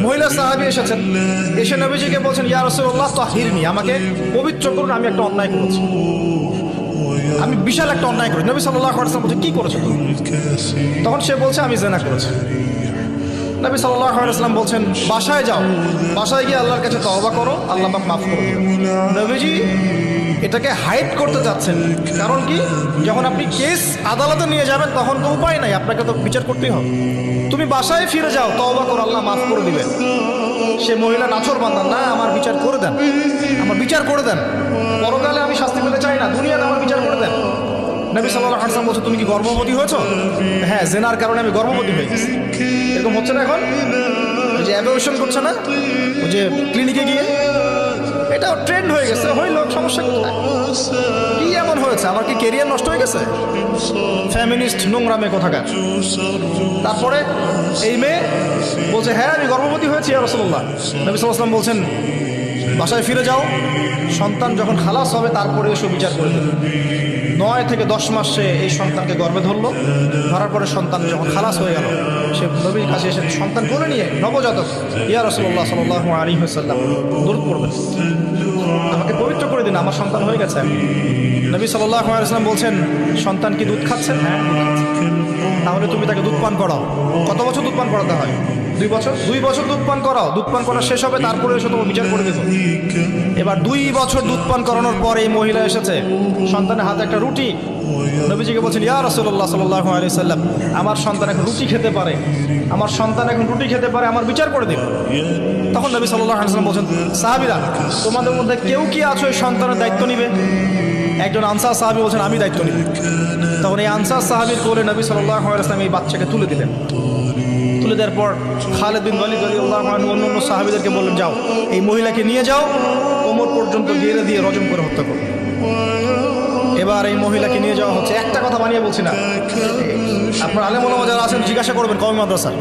মহিলা সাহাবী এসেছেন, এসে নবীজিকে বলছেন, ইয়া রাসূলুল্লাহ তাহিরনি, আমাকে পবিত্র করুন, আমি একটা অন্যায় করেছি, আমি বিশাল একটা অন্যায় করেছি। নবী সাল্লাল্লাহু আলাইহি ওয়াসাল্লাম বলছেন, কি করেছো তুমি? তখন সে বলছে, আমি জিনা করেছি। নবী সাল্লাল্লাহু আলাইহি ওয়াসাল্লাম বলছেন, বাসায় যাও, বাসায় গিয়ে আল্লাহর কাছে তওবা করো, আল্লাহ পাক মাফ করে দেবেন। নবীজি এটাকে হাইড করতে যাচ্ছেন, কারণ কি, যখন আপনি কেস আদালতে নিয়ে যাবেন তখন তো উপায় নাই, আপনাকে তো বিচার করতেই হবে। তুমি বাসায় ফিরে যাও, তওবা করো, আল্লাহ মাফ করে দিবেন। সে মহিলা নাছরবান্দা, না আমার বিচার করে দেন, আমার বিচার করে দেন, পরকালে আমি শাস্তি পেতে চাই না, দুনিয়াতে আমার বিচার করে দেন। নবী সাল্লাল্লাহু আলাইহি ওয়াসাল্লাম বলছে, তুমি কি গর্ভবতী হয়েছো? হ্যাঁ, জেনার কারণে আমি গর্ভবতী হয়ে গেছি। এরকম হচ্ছে না এখন, ওই যে অ্যাবর্শন করছে না, ওই যে ক্লিনিকে গিয়ে, এটাও ট্রেন্ড হয়ে গেছে, হইল, সমস্যা কোথায়? কি এমন হয়েছে? আমার কি কেরিয়ার নষ্ট হয়ে গেছে? ফ্যামিনিস্ট নোংরা মেয়ে কোথাকার। তারপরে এই মেয়ে বলছে, হ্যাঁ আমি গর্ভবতী হয়েছি ইয়া রাসূলুল্লাহ। নবী সাল্লাল্লাহু আলাইহি ওয়াসাল্লাম বলছেন, বাসায় ফিরে যাও, সন্তান যখন খালাস হবে তারপরে এসে বিচার করে দেবে। 9 থেকে 10 মাস সে এই সন্তানকে গর্ভে ধরলো, ধরার পরে সন্তান যখন খালাস হয়ে গেল, সে নবীর কাছে এসে সন্তান কোলে নিয়ে নবজাতক, ইয়া রাসূলুল্লাহ সাল্লাল্লাহু আলাইহি ওয়াসাল্লাম দরুদ পড়বেন, আমাকে পবিত্র করে দিন, আমার সন্তান হয়ে গেছে। নবী সাল্লাল্লাহু আলাইহি ওয়াসাল্লাম বলছেন, সন্তান কি দুধ খাচ্ছেন? হ্যাঁ, তাহলে তুমি তাকে দুধ পান করাও। কত বছর দুধ পান করাতে হয়? 2 বছর। 2 বছর দুধ পান করাও, দুধ পান করা শেষ হবে, তারপরে এসে তোমার বিচার করে দেবো। এবার 2 বছর দুধ পান করানোর পর এই মহিলা এসেছে, সন্তানের হাতে একটা রুটি, নবীজিকে বলছেন, ইয়া রাসূলুল্লাহ সাল্লাল্লাহু আলাইহি ওয়াসাল্লাম, আমার সন্তান এখন রুটি খেতে পারে, আমার সন্তান এখন রুটি খেতে পারে, আমার বিচার করে দিন। তখন নবী সাল্লাল্লাহু আলাইহি ওয়াসাল্লাম বলছেন, সাহাবীরা, তোমাদের মধ্যে কেউ কি আছো এই সন্তানের দায়িত্ব নিবে? একজন আনসার সাহাবী বলছেন, আমি দায়িত্ব নিব। তখন এই আনসার সাহাবীর কোলে নবী সাল্লাল্লাহু আলাইহি ওয়াসাল্লাম এই বাচ্চাকে তুলে দিলেন। তুলে দেওয়ার পর খালিদ বিন ওয়ালিদ রাদিয়াল্লাহু আনহু অন্য সাহাবীদেরকে বললেন, যাও এই মহিলাকে নিয়ে যাও, কোমর পর্যন্ত গেড়ে দিয়ে রজম করে হত্যা করো। এবার এই মহিলাকে নিয়ে যাওয়া হচ্ছে, একটা কথা বানিয়ে বলছি না, আপনার আলেম ওলামা যারা আছেন জিজ্ঞাসা করবেন কওমি মাদ্রাসা।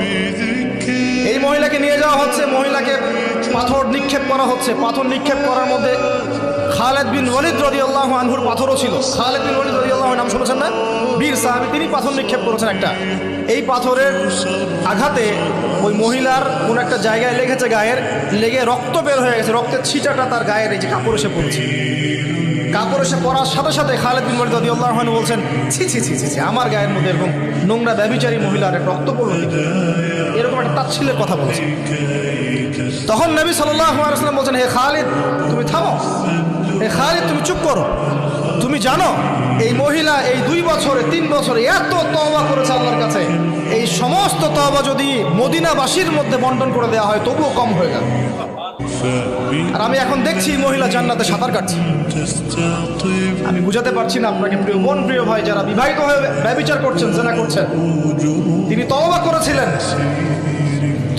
এই মহিলাকে নিয়ে যাওয়া হচ্ছে, মহিলাকে পাথর নিক্ষেপ করা হচ্ছে। পাথর নিক্ষেপ করার মধ্যে খালিদ বিন ওয়ালিদ রাদিয়াল্লাহু আনহুর পাথরও ছিল। খালিদ বিন ওয়ালিদ রাদিয়াল্লাহু আনহু নাম শুনেছেন না? বীর সাহাবী, তিনি পাথর নিক্ষেপ করেছেন একটা। এই পাথরের আঘাতে ওই মহিলার কোন একটা জায়গায় লেগেছে, গায়ের লেগে রক্ত বের হয়ে গেছে, রক্তের ছিটাটা তার গায়ের এই যে কাপড় এসে পড়েছে। কাপড় এসে পড়ার সাথে সাথে খালিদ বিন ওয়ালিদ রাদিয়াল্লাহু আনহু বলছেন, ছি ছি ছি ছি, আমার গায়ের মধ্যে এরকম নোংরা ব্যভিচারী মহিলার রক্ত পড়লো, এরকম একটা তাচ্ছিল্যের কথা বলছে। তখন নবী সাল্লাল্লাহু আলাইহি ওয়াসাল্লাম বলছেন, হে খালিদ তুমি থামো, হে খালিদ তুমি চুপ করো, তুমি জানো এই মহিলা এই 2 বছরে 3 বছরে এত তওবা করেছে আল্লাহর কাছে, এই সমস্ত তওবা যদি মদিনাবাসীর মধ্যে বন্টন করে দেওয়া হয় তবুও কম হয়ে যাবে। আর আমি এখন দেখছি মহিলা জান্নাতে সাঁতার কাটছে। আমি বুঝাতে পারছি না আপনাকে প্রিয় বোন, প্রিয় ভাই, যারা বিবাহিত হয়ে ব্যভিচার করছেন, জিনা করছেন, তিনি তওবা করেছিলেন,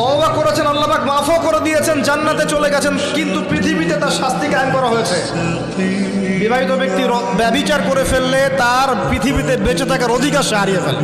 তওবা করেছেন, আল্লাহ পাক মাফও করে দিয়েছেন, জান্নাতে চলে গেছেন, কিন্তু পৃথিবীতে তার শাস্তি কায়েম করা হয়েছে। বিবাহিত ব্যক্তি ব্যভিচার করে ফেললে তার পৃথিবীতে বেঁচে থাকার অধিকার সে হারিয়ে ফেলে।